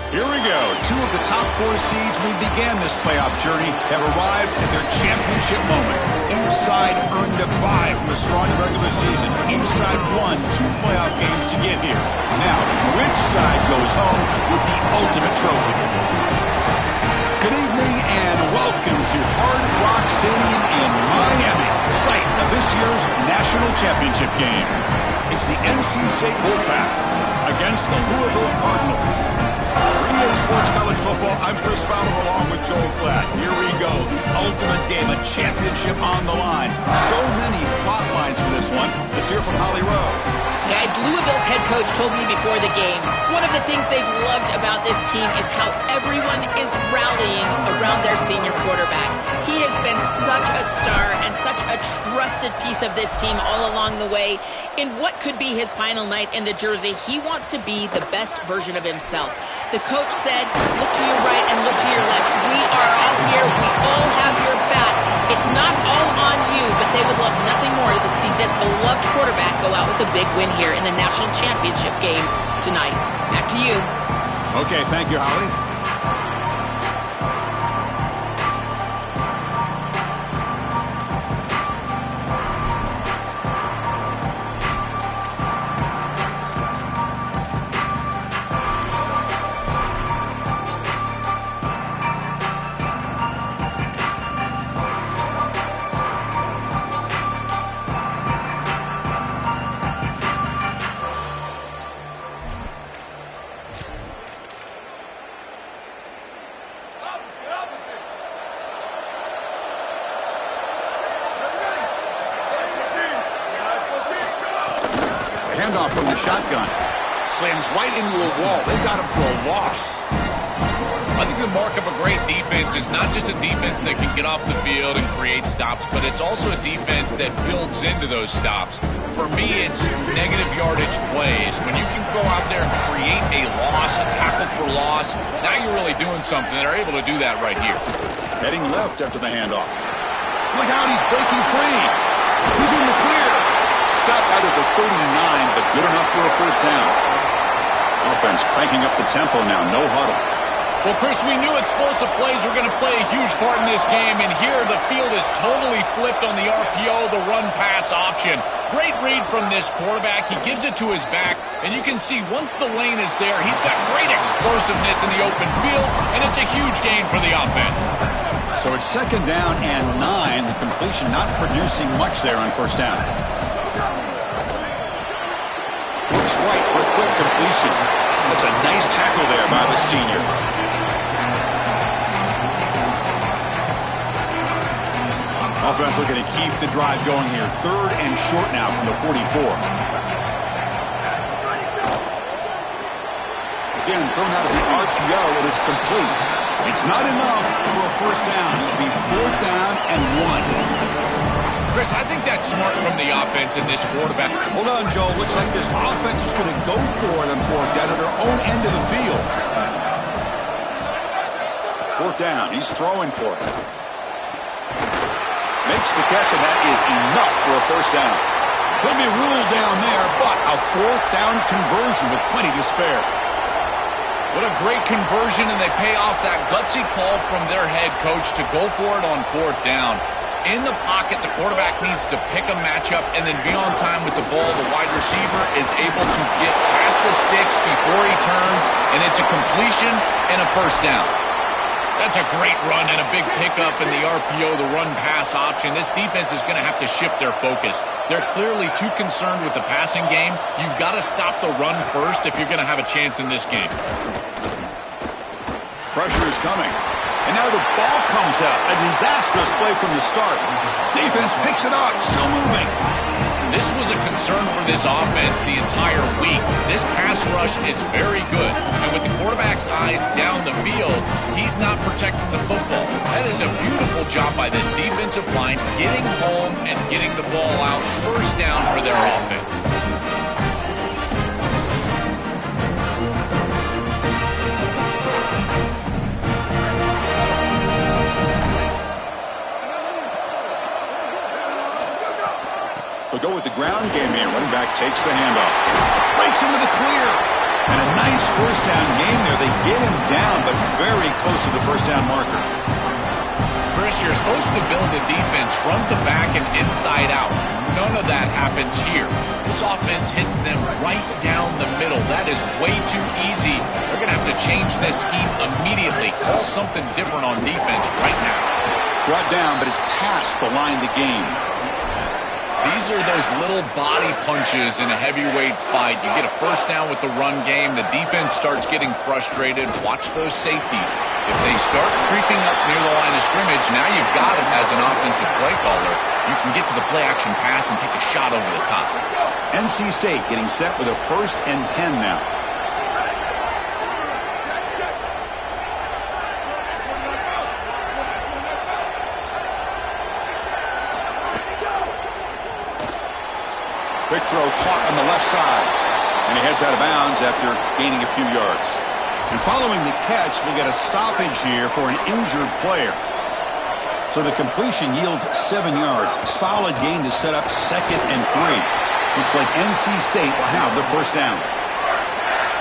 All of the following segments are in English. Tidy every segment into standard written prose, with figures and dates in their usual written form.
Here we go. Two of the top 4 seeds we began this playoff journey have arrived at their championship moment. Each side earned a bye from a strong regular season. Each side won 2 playoff games to get here. Now, which side goes home with the ultimate trophy? Good evening and welcome to Hard Rock Stadium in Miami, site of this year's national championship game. It's the NC State Wolfpack against the Louisville Cardinals. EA Sports College Football, I'm Chris Fowler along with Joel Klatt. Here we go, the ultimate game, a championship on the line. So many plot lines for this one. Let's hear from Holly Rowe. Guys, Louisville's head coach told me before the game, one of the things they've loved about this team is how everyone is rallying around their senior quarterback. He has been such a star and such a trusted piece of this team all along the way. In what could be his final night in the jersey, he wants to be the best version of himself. The coach said, look to your right and look to your left. We are all here. We all have your back. It's not all on you, but they would love nothing more to see this beloved quarterback go out with a big win here in the national championship game tonight. Back to you. Okay, thank you, Holly. Handoff from the shotgun. Slams right into a wall. They've got him for a loss. I think the mark of a great defense is not just a defense that can get off the field and create stops, but it's also a defense that builds into those stops. For me, it's negative yardage plays. When you can go out there and create a loss, a tackle for loss, now you're really doing something. They're able to do that right here. Heading left after the handoff. Look out, he's breaking free. He's in the clear. Stop out at the 39, but good enough for a first down. Offense cranking up the tempo now, no huddle. Well, Chris, we knew explosive plays were going to play a huge part in this game, and here the field is totally flipped on the RPO, the run-pass option. Great read from this quarterback. He gives it to his back, and you can see once the lane is there, he's got great explosiveness in the open field, and it's a huge gain for the offense. So it's second down and 9. The completion not producing much there on first down. Looks right for a quick completion. That's a nice tackle there by the senior. Offense looking to keep the drive going here. Third and short now from the 44. Again, thrown out of the RPO, and it's complete. It's not enough for a first down. It'll be fourth down and 1. Chris, I think that's smart from the offense and this quarterback. Hold on, Joe. Looks like this offense is going to go for it on fourth down to their own end of the field. Fourth down. He's throwing for it. Makes the catch, and that is enough for a first down. He'll be ruled down there, but a fourth down conversion with plenty to spare. What a great conversion, and they pay off that gutsy call from their head coach to go for it on fourth down. In the pocket, the quarterback needs to pick a matchup and then be on time with the ball. The wide receiver is able to get past the sticks before he turns, and it's a completion and a first down. That's a great run and a big pickup in the RPO, the run-pass option. This defense is going to have to shift their focus. They're clearly too concerned with the passing game. You've got to stop the run first if you're going to have a chance in this game. Pressure is coming. And now the ball comes out. A disastrous play from the start. Defense picks it up, still moving. This was a concern for this offense the entire week. This pass rush is very good. And with the quarterback's eyes down the field, he's not protecting the football. That is a beautiful job by this defensive line, getting home and getting the ball out first down for their offense. They'll go with the ground game here. Running back takes the handoff. Breaks into the clear. And a nice first down game there. They get him down, but very close to the first down marker. Chris, you're supposed to build a defense front to back and inside out. None of that happens here. This offense hits them right down the middle. That is way too easy. They're going to have to change this scheme immediately. Call something different on defense right now. Brought down, but it's past the line to gain. These are those little body punches in a heavyweight fight. You get a first down with the run game. The defense starts getting frustrated. Watch those safeties. If they start creeping up near the line of scrimmage, now you've got them as an offensive play caller. You can get to the play-action pass and take a shot over the top. NC State getting set with a 1st and 10 now. Quick throw caught on the left side. And he heads out of bounds after gaining a few yards. And following the catch, we'll get a stoppage here for an injured player. So the completion yields 7 yards. Solid gain to set up 2nd and 3. Looks like NC State will have the first down.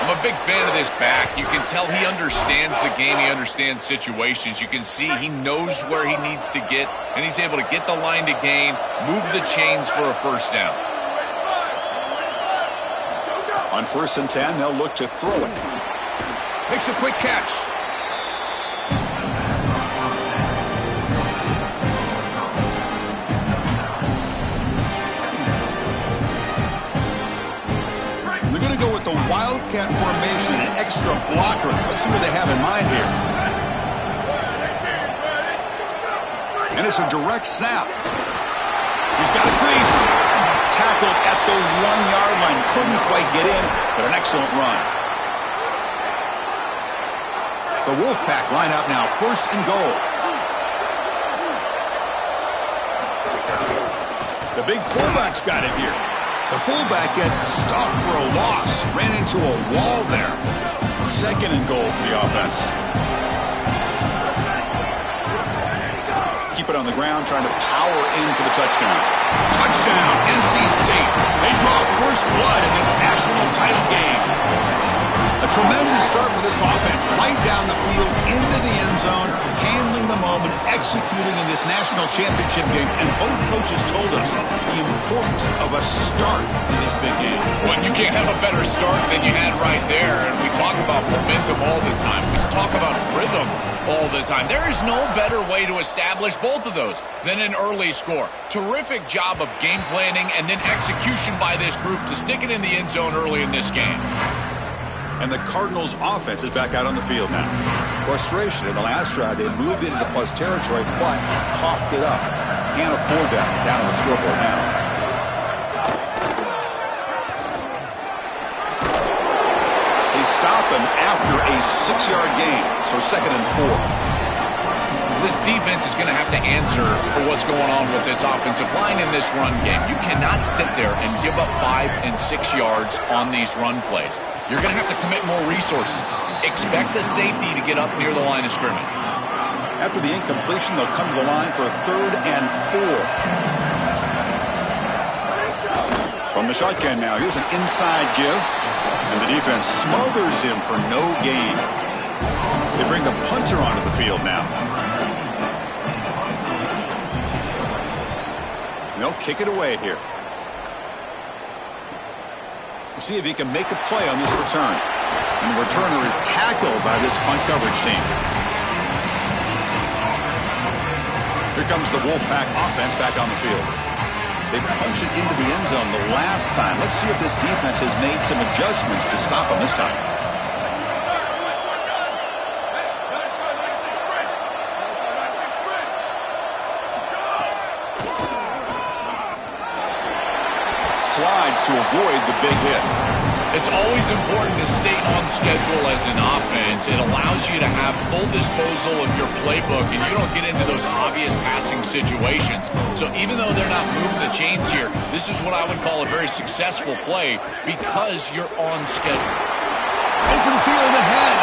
I'm a big fan of this back. You can tell he understands the game. He understands situations. You can see he knows where he needs to get, and he's able to get the line to gain, move the chains for a first down. On 1st and 10, they'll look to throw it. Makes a quick catch. They're going to go with the Wildcat formation, an extra blocker. Let's see what they have in mind here. And it's a direct snap. He's got a crease. Tackled at the 1-yard line. Couldn't quite get in, but an excellent run. The Wolfpack line up now, 1st and goal. The big fullback's got it here. The fullback gets stuffed for a loss. Ran into a wall there. 2nd and goal for the offense. Keep it on the ground, trying to power in for the touchdown. Touchdown, NC State. They draw first blood in this national title game. A tremendous start for this offense, right down the field, into the end zone, handling the moment, executing in this national championship game. And both coaches told us the importance of a start in this big game. Well, you can't have a better start than you had right there. And we talk about momentum all the time. We talk about rhythm all the time. There is no better way to establish both of those than an early score. Terrific job of game planning and then execution by this group to stick it in the end zone early in this game. And the Cardinals' offense is back out on the field now. Frustration in the last drive. They moved it into plus territory, but coughed it up. Can't afford that down on the scoreboard now. They stop him after a 6-yard gain, so 2nd and 4. This defense is going to have to answer for what's going on with this offensive line in this run game. You cannot sit there and give up 5 and 6 yards on these run plays. You're going to have to commit more resources. Expect the safety to get up near the line of scrimmage. After the incompletion, they'll come to the line for a 3rd and 4. From the shotgun now, here's an inside give. And the defense smothers him for no gain. They bring the punter onto the field now. They'll kick it away here. We'll see if he can make a play on this return. And the returner is tackled by this punt coverage team. Here comes the Wolfpack offense back on the field. They punched it into the end zone the last time. Let's see if this defense has made some adjustments to stop them this time. Slides to avoid the big hit. It's always important to stay on schedule as an offense. It allows you to have full disposal of your playbook, and you don't get into those obvious passing situations. So even though they're not moving the chains here, this is what I would call a very successful play because you're on schedule. Open field ahead.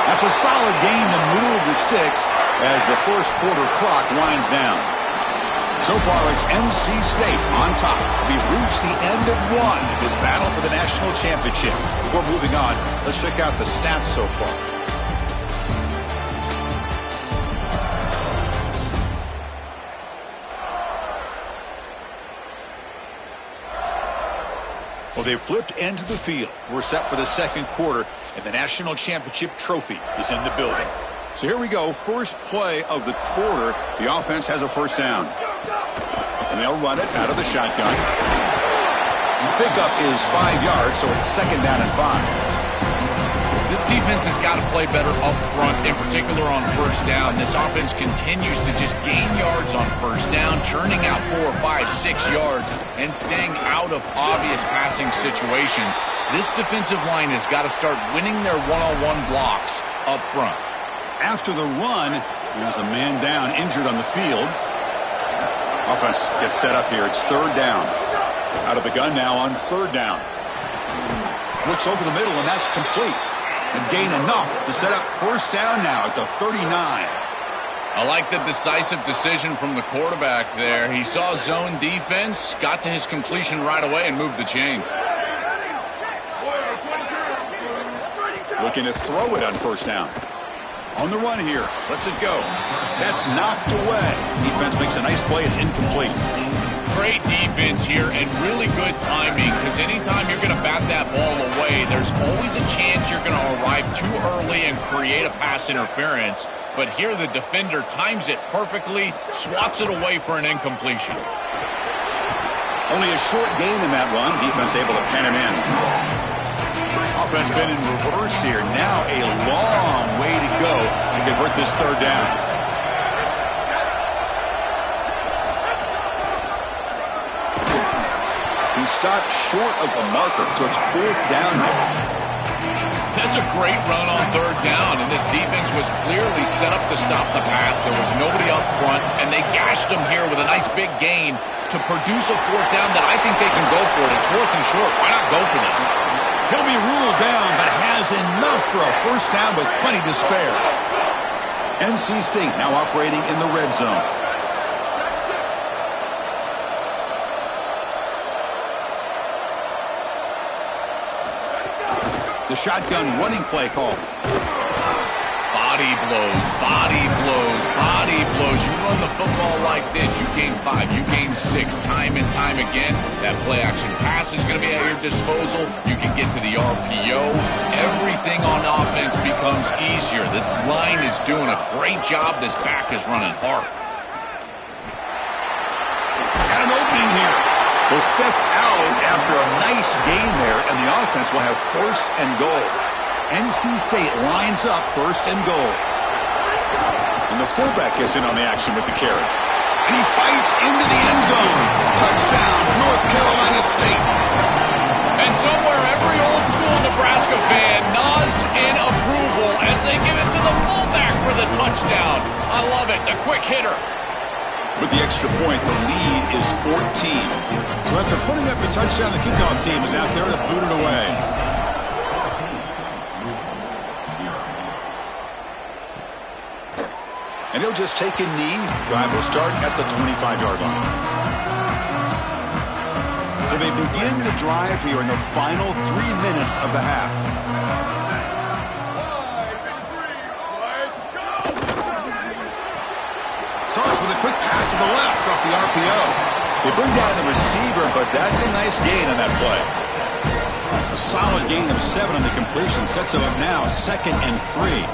That's a solid gain to move the sticks as the first quarter clock winds down. So far, it's NC State on top. We've reached the end of one in this battle for the national championship. Before moving on, let's check out the stats so far. Well, they've flipped into the field. We're set for the second quarter, and the national championship trophy is in the building. So here we go. First play of the quarter. The offense has a first down. And they'll run it out of the shotgun. The pickup is 5 yards, so it's second down and 5. This defense has got to play better up front, in particular on first down. This offense continues to just gain yards on first down, churning out 4, 5, 6 yards, and staying out of obvious passing situations. This defensive line has got to start winning their one-on-one blocks up front. After the run, there's a man down, injured on the field. Offense gets set up here. It's third down. Out of the gun now on third down. Looks over the middle, and that's complete. And gain enough to set up first down now at the 39. I like the decisive decision from the quarterback there. He saw zone defense, got to his completion right away, and moved the chains. Looking to throw it on first down. On the run here. Lets it go. That's knocked away. Defense makes a nice play. It's incomplete. Great defense here and really good timing, because anytime you're going to bat that ball away, there's always a chance you're going to arrive too early and create a pass interference. But here the defender times it perfectly, swats it away for an incompletion. Only a short gain in that run. Defense able to pen him in. Offense been in reverse here. Now a long way to go to convert this third down. He stopped short of the marker, so it's fourth down here. That's a great run on third down, and this defense was clearly set up to stop the pass. There was nobody up front, and they gashed him here with a nice big gain to produce a fourth down that I think they can go for it. It's fourth and short. Why not go for this? He'll be ruled down, but has enough for a first down with plenty to spare. NC State now operating in the red zone. The shotgun running play call. Body blows, body blows, body blows. You run the football like this, you gain 5, you gain 6, time and time again. That play action pass is going to be at your disposal. You can get to the RPO. Everything on offense becomes easier. This line is doing a great job. This back is running hard. Got an opening here. Will step out after a nice gain there, and the offense will have first and goal. NC State lines up first and goal. And the fullback gets in on the action with the carry. And he fights into the end zone. Touchdown, North Carolina State. And somewhere every old school Nebraska fan nods in approval as they give it to the fullback for the touchdown. I love it, the quick hitter. With the extra point, the lead is 14. So after putting up the touchdown, the kickoff team is out there to boot it away. And he'll just take a knee. Drive will start at the 25-yard line. So they begin the drive here in the final 3 minutes of the half. Starts with a quick pass to the left off the RPO. They bring down the receiver, but that's a nice gain on that play. A solid gain of 7 on the completion sets him up now, 2nd and 3.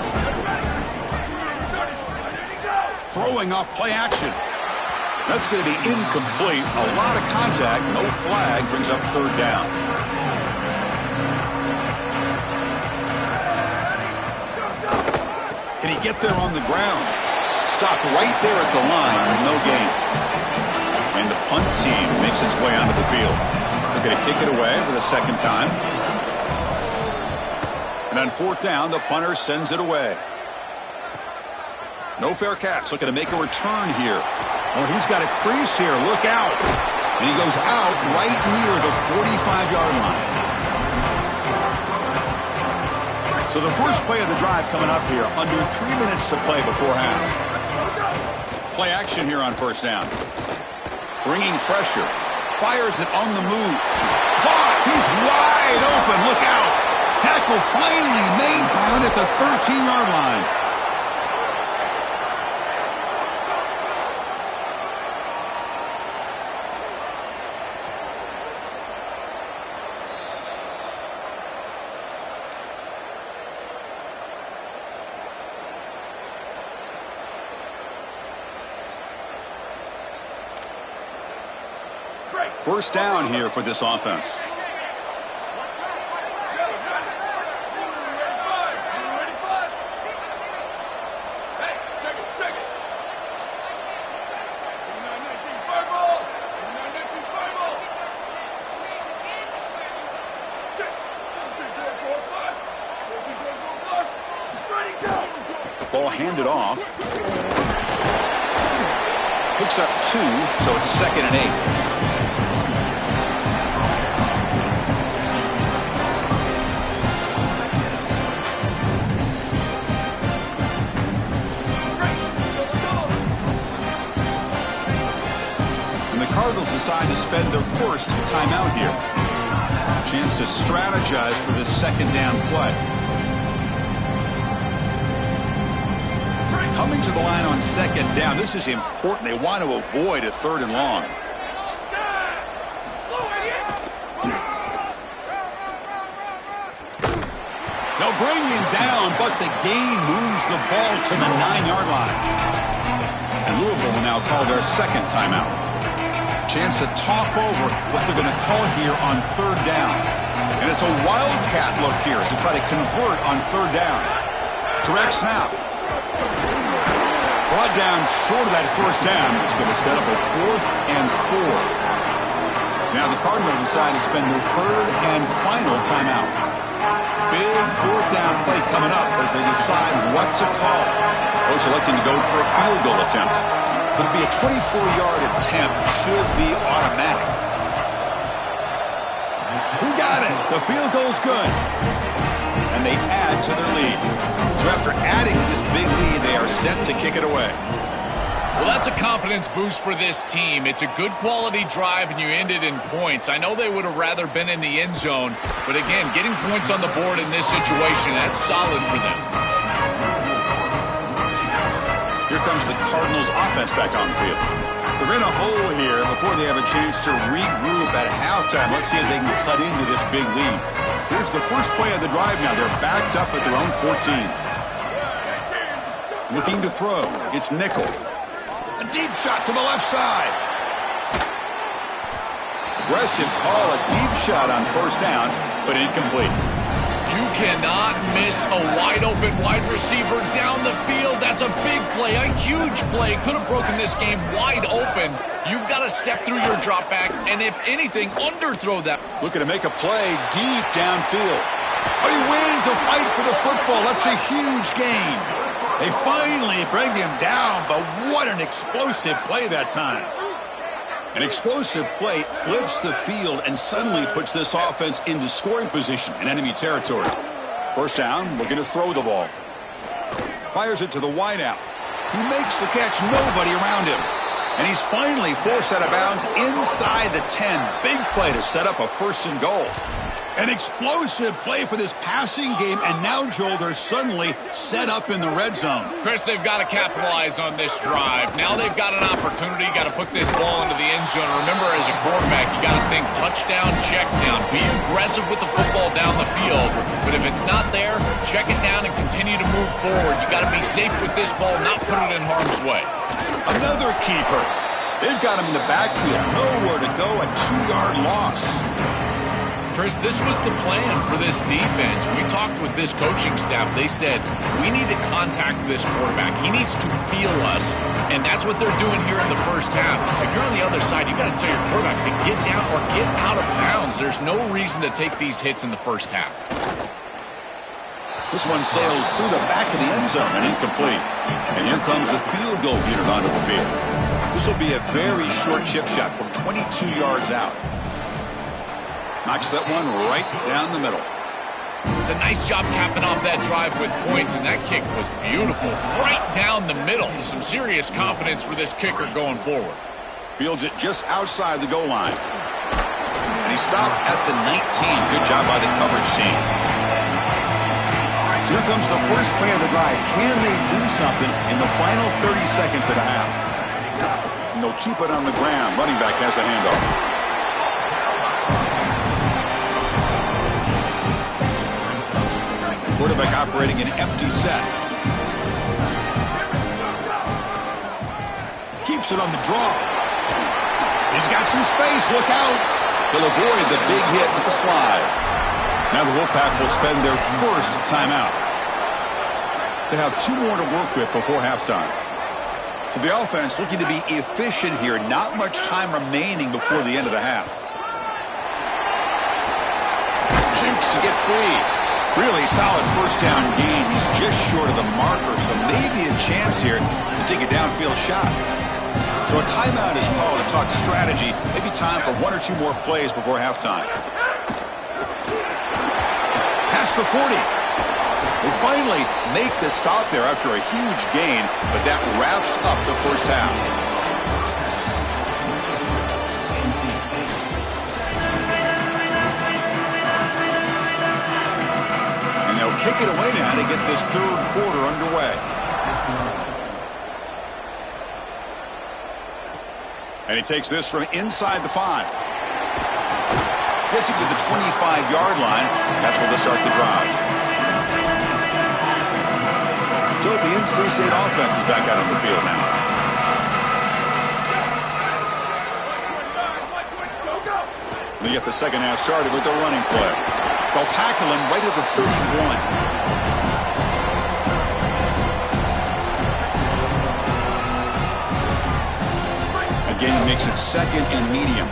Throwing off play action. That's going to be incomplete. A lot of contact, no flag, brings up third down. Can he get there on the ground? Stopped right there at the line with no gain. And the punt team makes its way onto the field. They're going to kick it away for the second time. And on fourth down, the punter sends it away. No fair catch. Looking to make a return here. Oh, he's got a crease here. Look out. And he goes out right near the 45-yard line. So the first play of the drive coming up here. Under 3 minutes to play before half. Play action here on first down. Bringing pressure. Fires it on the move. Caught. He's wide open. Look out. Tackle finally made down at the 13-yard line. First down here for this offense. Ball handed off. Picks up 2, so it's 2nd and 8. Cardinals decide to spend their first timeout here. Chance to strategize for this 2nd down play. Coming to the line on 2nd down, this is important. They want to avoid a 3rd and long. They'll bring him down, but the gain moves the ball to the 9-yard line. And Louisville will now call their 2nd timeout. Chance to talk over what they're going to call here on 3rd down. And it's a wildcat look here as they try to convert on 3rd down. Direct snap. Brought down short of that 1st down. It's going to set up a 4th and 4. Now the Cardinals decide to spend their 3rd and final timeout. Big 4th down play coming up as they decide what to call. Coach electing to go for a field goal attempt. Could be a 24-yard attempt. Should be automatic. We got it. The field goal's good. And they add to their lead. So after adding to this big lead, they are set to kick it away. Well, that's a confidence boost for this team. It's a good quality drive, and you ended in points. I know they would have rather been in the end zone, but again, getting points on the board in this situation, that's solid for them. Here comes the Cardinals offense back on the field. They're in a hole here before they have a chance to regroup at halftime. Let's see if they can cut into this big lead. Here's the first play of the drive now. They're backed up at their own 14. Looking to throw. It's Nickel. A deep shot to the left side. Aggressive call, a deep shot on 1st down, but incomplete. You cannot miss a wide-open wide receiver down the field. That's a big play, a huge play. Could have broken this game wide open. You've got to step through your drop back, and if anything, underthrow that. Looking to make a play deep downfield. Oh, he wins a fight for the football. That's a huge gain. They finally bring him down, but what an explosive play that time. An explosive play flips the field and suddenly puts this offense into scoring position in enemy territory. 1st down, looking to throw the ball. Fires it to the wideout. He makes the catch, nobody around him. And he's finally forced out of bounds inside the 10. Big play to set up a 1st and goal. An explosive play for this passing game, and now, Joel, they're suddenly set up in the red zone. Chris, they've got to capitalize on this drive. Now they've got an opportunity, got to put this ball into the end zone. Remember, as a quarterback, you got to think touchdown, check down. Be aggressive with the football down the field, but if it's not there, check it down and continue to move forward. You got to be safe with this ball, not put it in harm's way. Another keeper. They've got him in the backfield. Nowhere to go, a 2-yard loss. Chris, this was the plan for this defense. We talked with this coaching staff. They said, we need to contact this quarterback. He needs to feel us, and that's what they're doing here in the 1st half. If you're on the other side, you got to tell your quarterback to get down or get out of bounds. There's no reason to take these hits in the 1st half. This one sails through the back of the end zone and incomplete. And here comes the field goal unit onto the field. This will be a very short chip shot from 22 yards out. Knocks that one right down the middle. It's a nice job capping off that drive with points, and that kick was beautiful. Right down the middle. Some serious confidence for this kicker going forward. Fields it just outside the goal line. And he stopped at the 19. Good job by the coverage team. So here comes the first play of the drive. Can they do something in the final 30 seconds of the half? And they'll keep it on the ground. Running back has the handoff. Quarterback operating an empty set. Keeps it on the draw. He's got some space. Look out. He'll avoid the big hit with the slide. Now the Wolfpack will spend their first timeout. They have 2 more to work with before halftime. So the offense looking to be efficient here. Not much time remaining before the end of the half. Jukes to get free. Really solid first down gain. He's just short of the marker, so maybe a chance here to take a downfield shot. So a timeout is called to talk strategy. Maybe time for 1 or 2 more plays before halftime. Past the 40. They finally make the stop there after a huge gain, but that wraps up the first half. And they'll kick it away now to get this third quarter underway. And he takes this from inside the 5. Gets it to the 25-yard line. That's where they'll start the drive. So the NC State offense is back out on the field now. They get the second half started with a running play. They'll tackle him right at the 31. Again, he makes it second and medium.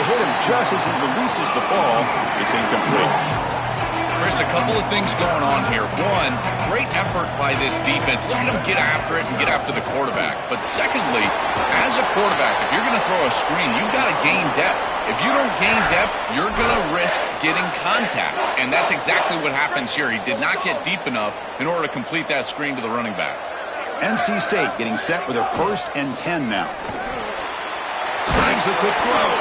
Hit him just as he releases the ball. It's incomplete. Chris, a couple of things going on here. One, great effort by this defense. Look at them get after it and get after the quarterback. But secondly, as a quarterback, if you're going to throw a screen, you've got to gain depth. If you don't gain depth, you're going to risk getting contact. And that's exactly what happens here. He did not get deep enough in order to complete that screen to the running back. NC State getting set with their 1st and 10 now. Snags the quick throw.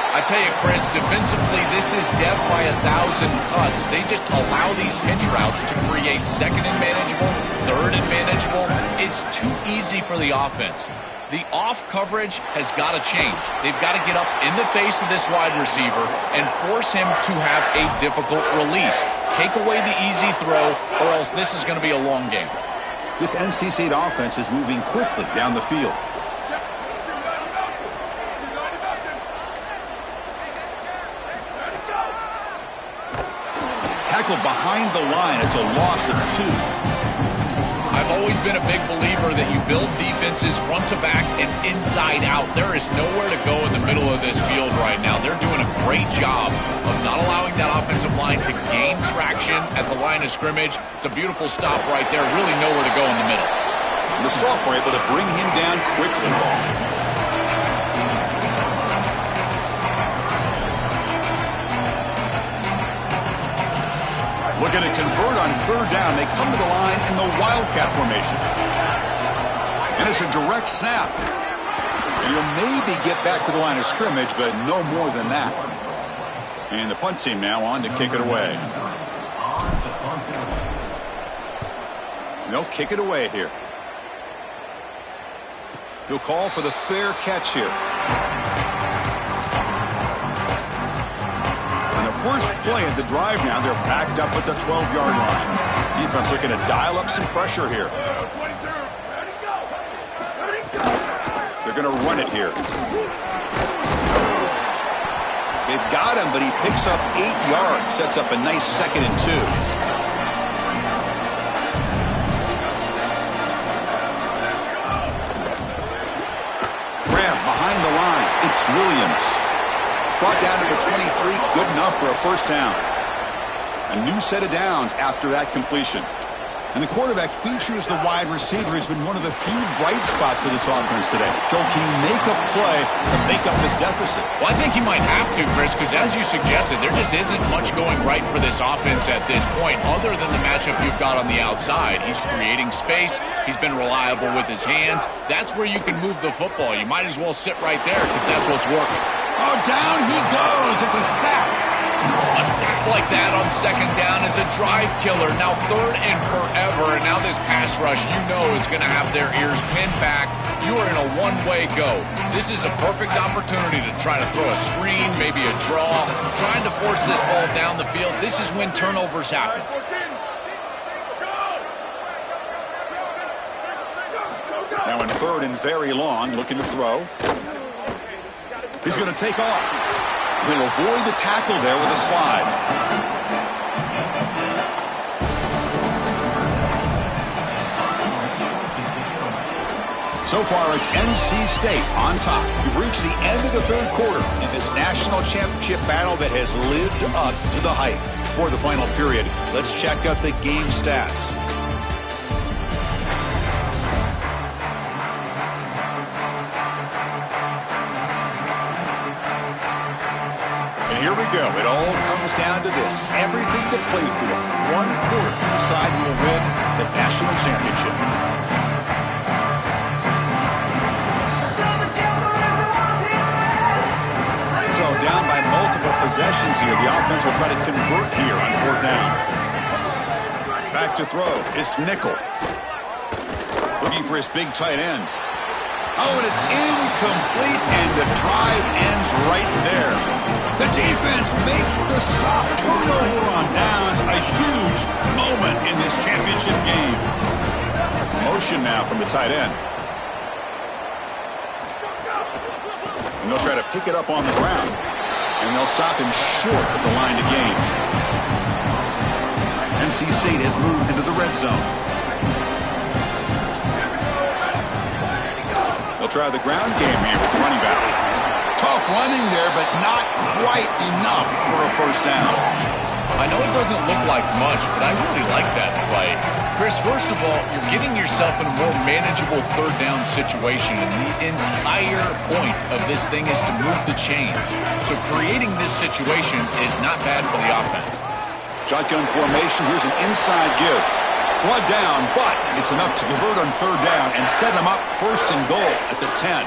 I tell you, Chris, defensively, this is death by 1,000 cuts. They just allow these hitch routes to create second and manageable, third and manageable. It's too easy for the offense. The off coverage has got to change. They've got to get up in the face of this wide receiver and force him to have a difficult release. Take away the easy throw, or else this is going to be a long game. This NC State offense is moving quickly down the field. Tackled behind the line. It's a loss of 2. I've always been a big believer that you build defenses front to back and inside out. There is nowhere to go in the middle of this field right now. They're doing a great job of not allowing that offensive line to gain traction at the line of scrimmage. It's a beautiful stop right there. Really nowhere to go in the middle. The sophomore able to bring him down quickly. Looking to convert on 3rd down. They come to the line in the Wildcat formation. And it's a direct snap. And you'll maybe get back to the line of scrimmage, but no more than that. And the punt team now on to kick it away. They'll kick it away here. He'll call for the fair catch here. First play at the drive now. They're backed up at the 12-yard line. Defense looking to dial up some pressure here. They're going to run it here. They've got him, but he picks up 8 yards. Sets up a nice 2nd and 2. Grab behind the line. It's Williams. Brought down to the 23, good enough for a first down. A new set of downs after that completion. And the quarterback features the wide receiver who's been one of the few bright spots for this offense today. Joe, can he make a play to make up this deficit? Well, I think he might have to, Chris, because as you suggested, there just isn't much going right for this offense at this point other than the matchup you've got on the outside. He's creating space. He's been reliable with his hands. That's where you can move the football. You might as well sit right there because that's what's working. Oh, down he goes. It's a sack. A sack like that on second down is a drive killer. Now third and forever, and now this pass rush, you know, is going to have their ears pinned back. You are in a one-way go. This is a perfect opportunity to try to throw a screen, maybe a draw, trying to force this ball down the field. This is when turnovers happen. Now in third and very long, looking to throw. He's going to take off. He'll avoid the tackle there with a slide. So far, it's NC State on top. We've reached the end of the third quarter in this national championship battle that has lived up to the hype. For the final period, let's check out the game stats. Here we go. It all comes down to this. Everything to play for. One quarter to decide who will win the national championship. So down by multiple possessions here. The offense will try to convert here on fourth down. Back to throw. It's Nickel. Looking for his big tight end. Oh, and it's incomplete, and the drive ends right there. The defense makes the stop. Turnover on downs, a huge moment in this championship game. Motion now from the tight end. And they'll try to pick it up on the ground. And they'll stop him short of the line to gain. NC State has moved into the red zone. They'll try the ground game here with the running back. Tough running there, but not quite enough for a first down. I know it doesn't look like much, but I really like that play. Chris, first of all, you're getting yourself in a more manageable third down situation, and the entire point of this thing is to move the chains. So creating this situation is not bad for the offense. Shotgun formation. Here's an inside give. Blood down, but it's enough to convert on third down and set him up first and goal at the 10.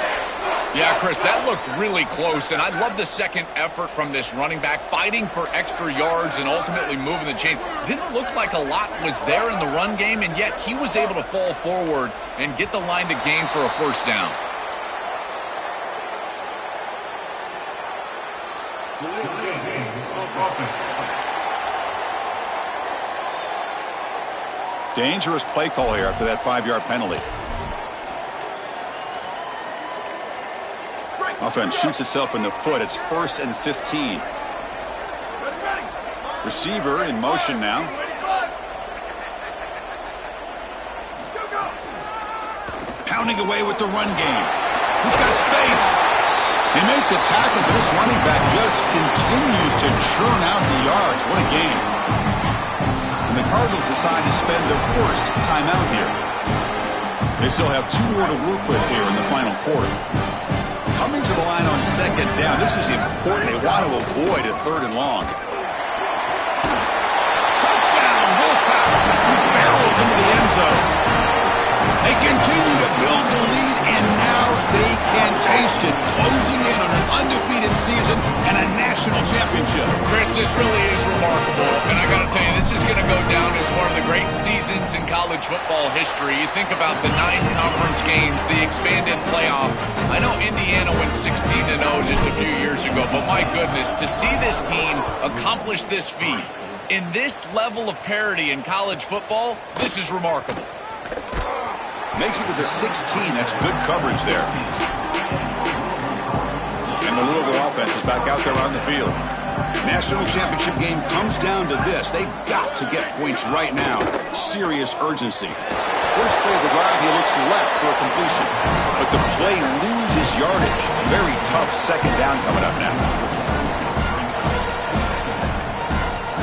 Yeah, Chris, that looked really close, and I love the second effort from this running back, fighting for extra yards and ultimately moving the chains. Didn't look like a lot was there in the run game, and yet he was able to fall forward and get the line to gain for a first down. Dangerous play call here after that 5-yard penalty. Offense shoots itself in the foot. It's 1st and 15. Receiver in motion now. Pounding away with the run game. He's got space. They make the tackle, but this running back just continues to churn out the yards. What a game. And the Cardinals decide to spend their first timeout here. They still have 2 more to work with here in the final quarter. Coming to the line on second down, this is important. They want to avoid a third and long. Touchdown, Wolfpack. Barrels into the end zone. They continue to build the lead, and now they can taste it. Closing in on an undefeated season and a national championship. Chris, this really is remarkable, and I got to tell you, this is going to go down as one of the great seasons in college football history. You think about the 9 conference games, the expanded playoff. I know Indiana went 16-0 just a few years ago, but my goodness, to see this team accomplish this feat in this level of parity in college football, this is remarkable. Makes it to the 16. That's good coverage there. And the Louisville offense is back out there on the field. National championship game comes down to this. They've got to get points right now. Serious urgency. First play of the drive, he looks left for a completion. But the play loses yardage. Very tough second down coming up now.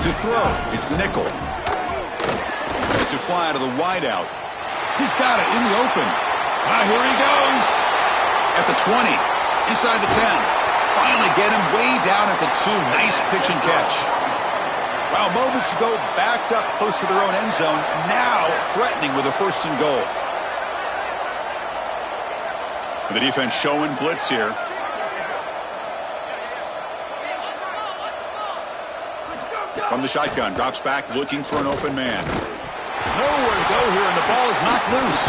To throw, it's Nickel. It's a fly to the wideout. He's got it in the open. Here he goes. At the 20. Inside the 10. Finally get him way down at the 2. Nice pitch and catch. Wow, moments ago, backed up close to their own end zone. Now threatening with a first and goal. The defense showing blitz here. From the shotgun, drops back looking for an open man. Nowhere to go here, and the ball is knocked loose.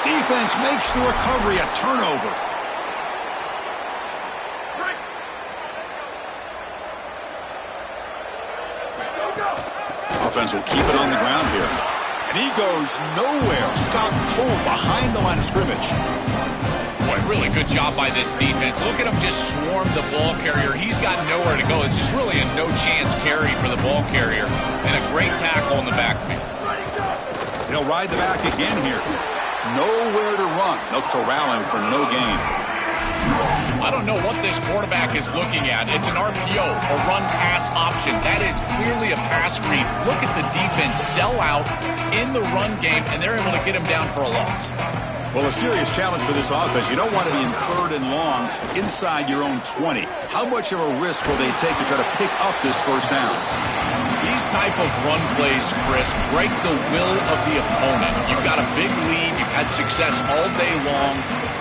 Defense makes the recovery a turnover. Offense will keep it on the ground here. And he goes nowhere. Stopped cold behind the line of scrimmage. Boy, really good job by this defense. Look at him just swarm the ball carrier. He's got nowhere to go. It's just really a no-chance carry for the ball carrier. And a great tackle in the backfield. They'll ride the back again here. Nowhere to run. They'll corral him for no gain. I don't know what this quarterback is looking at. It's an RPO, a run-pass option. That is clearly a pass read. Look at the defense sell out in the run game, and they're able to get him down for a loss. Well, a serious challenge for this offense. You don't want to be in 3rd and long inside your own 20. How much of a risk will they take to try to pick up this first down? These type of run plays, Chris, break the will of the opponent. You've got a big lead. You've had success all day long.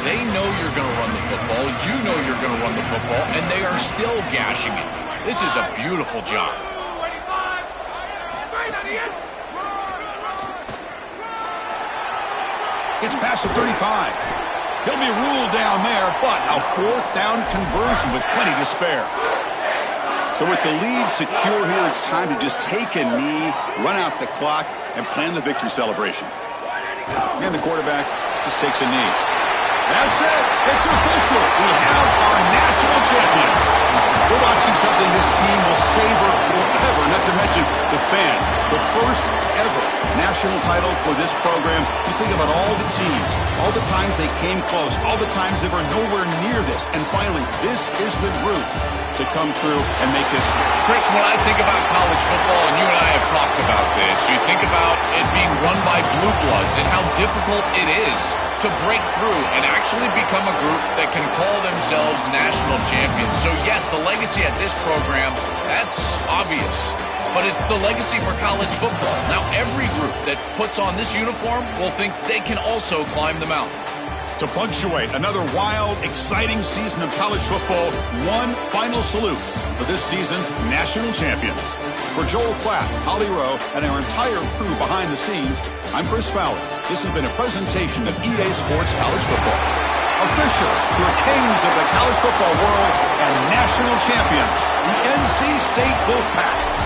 They know you're going to run the football. You know you're going to run the football, and they are still gashing it. This is a beautiful job. Gets past the 35. He'll be ruled down there, but a 4th down conversion with plenty to spare. So with the lead secure here, it's time to just take a knee, run out the clock, and plan the victory celebration. And the quarterback just takes a knee. That's it. It's official. We have our national champions. We're watching something this team will savor forever, not to mention the fans. The first ever national title for this program. You think about all the teams, all the times they came close, all the times they were nowhere near this. And finally, this is the group to come through and make history. Chris, when I think about college football, and you and I have talked about this, you think about it being run by blue bloods and how difficult it is to break through and actually become a group that can call themselves national champions. So yes, the legacy at this program, that's obvious. But it's the legacy for college football. Now every group that puts on this uniform will think they can also climb the mountain. To punctuate another wild, exciting season of college football, one final salute for this season's national champions. For Joel Klatt, Holly Rowe, and our entire crew behind the scenes, I'm Chris Fowler. This has been a presentation of EA Sports College Football. Official, your kings of the college football world and national champions, the NC State Wolfpack.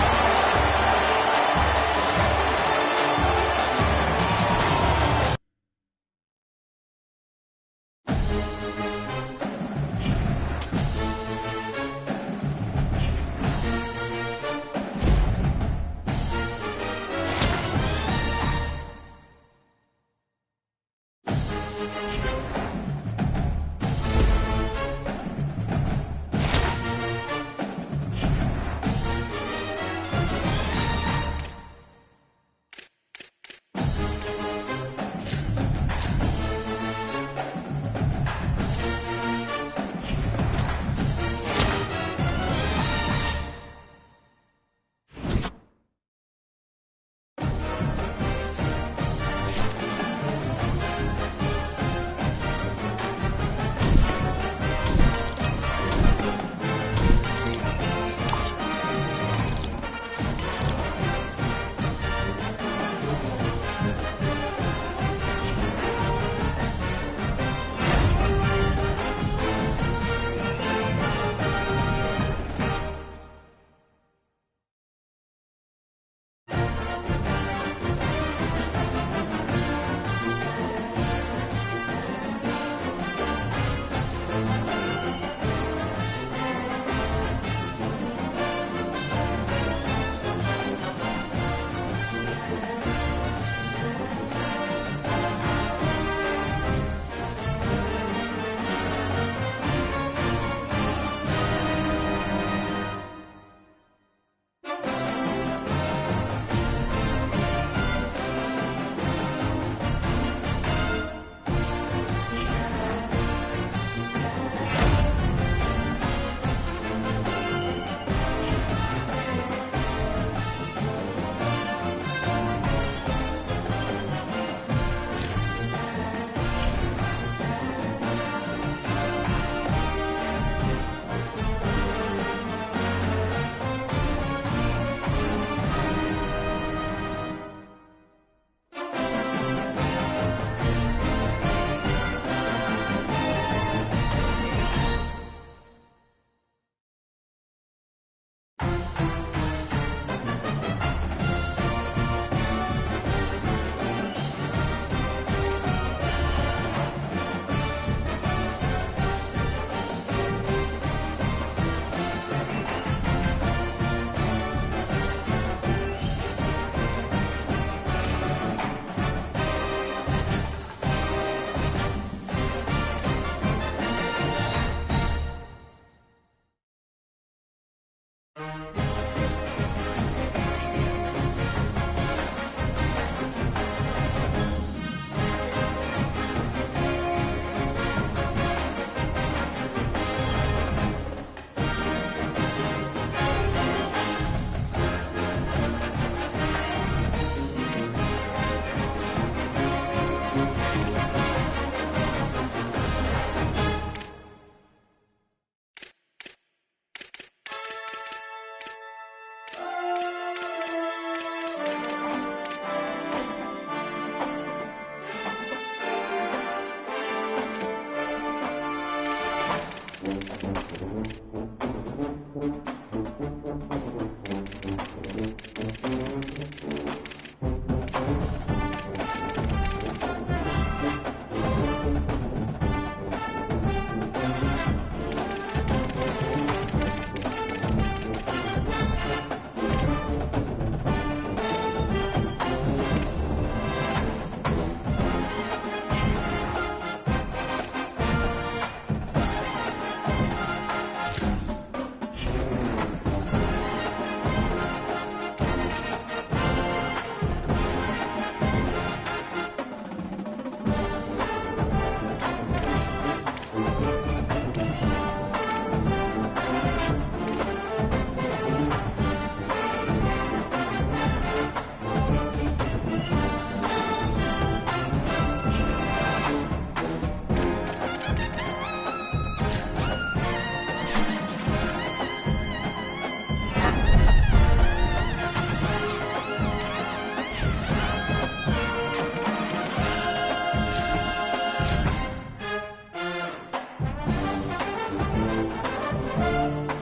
Thank you.